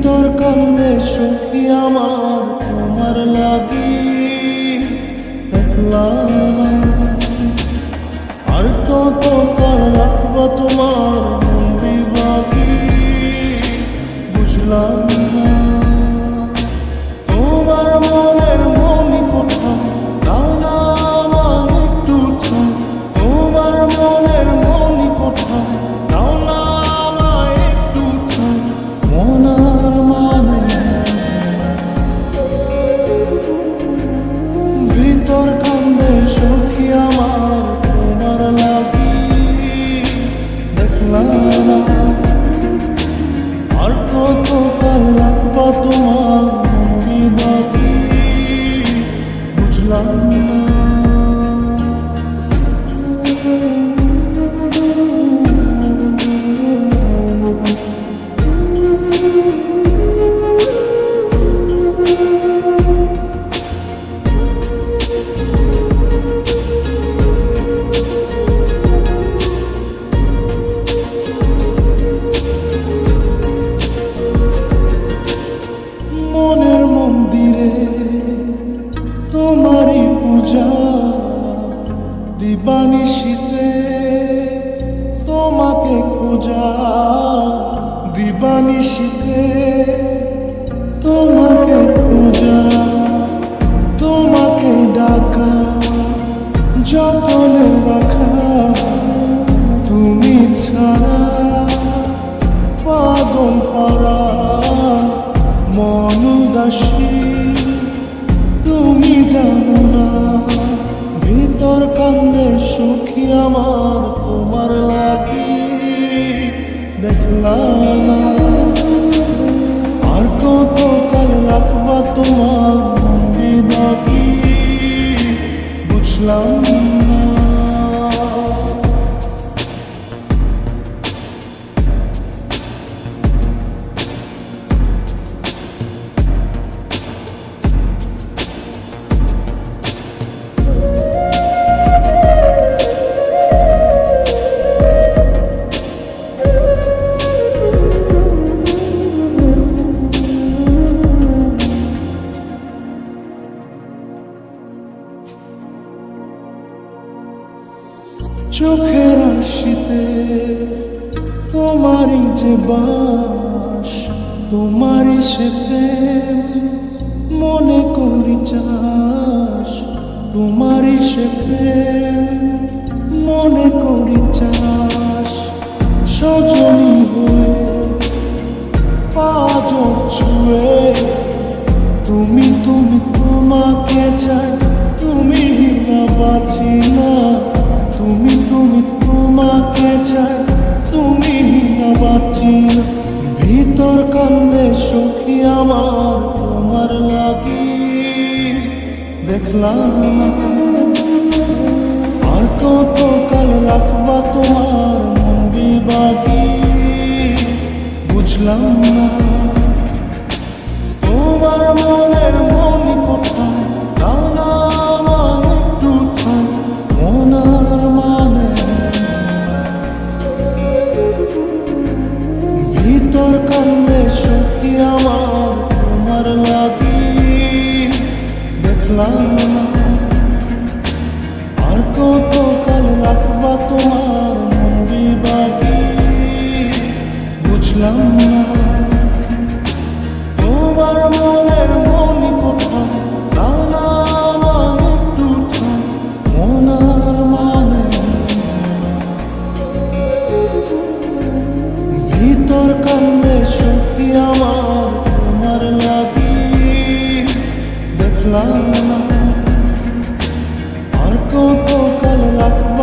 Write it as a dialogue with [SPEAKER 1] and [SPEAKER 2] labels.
[SPEAKER 1] ভিতর কান্দে সখী আমার তোমার লাগি দেখলাম আর কত কাল রাখবো তোমার মন বিভাগী বুঝলাম না তোমার মনের মনি কোথায় দাও না আমার একটু ঠাই তোমার মনের মনি কোথায় দাও না আমার একটু ঠাই মনার মানে ভিতর কান্দে সখী আমার তোমার লাগি দেখলাম না আর কত কাল লাগবা তোমার মন বিভাগী বুঝলাম না মনের মন্দিরে তোমারই পূজা দিবানিশীতে তোমাকে খোঁজা দিবানিশীতে তোমাকে খোঁজা তোমাকে ডাকা যতনে রাখা তুমি ছাড়া পাগল পারা মন উদাসী তুমি জানো না ভিতর কান্দে সখী আমার তোমার লাগি দেখলাম না আর কত কাল রাখবা তোমার মন বিভাগী বুঝলাম না চোখের আশিতে তোমারই যে বাস তোমারই সে প্রেম মনে করি চাস তোমারই সে প্রেম মনে করি চাস সজনী হয়ে পাঁজর ছুঁয়ে তুমি তুমি তোমাকে চাই তুমি না বাঁচি না তুমি তুমি তোমাকে চাই তুমি না বাঁচি না ভিতর কান্দে সখী আমার তোমার লাগি দেখলাম না আর কত কাল রাখবা তোমার মন বিভাগী বুঝলাম না তোমার মনের মনি কোথায় দাও না আমার একটু ঠাই মনার মানে ভিতর কান্দে সখী আমার তোমার লাগি দেখলাম না আর কত কাল রাখবা তোমার মন বিভাগী বুঝলাম না তোমার মনের মনি কোথায় দাও না আমার একটু ঠাই মনার মানে ভিতর কান্দে সখী আমার তোমার লাগি দেখলাম না আর কত কাল রাখবো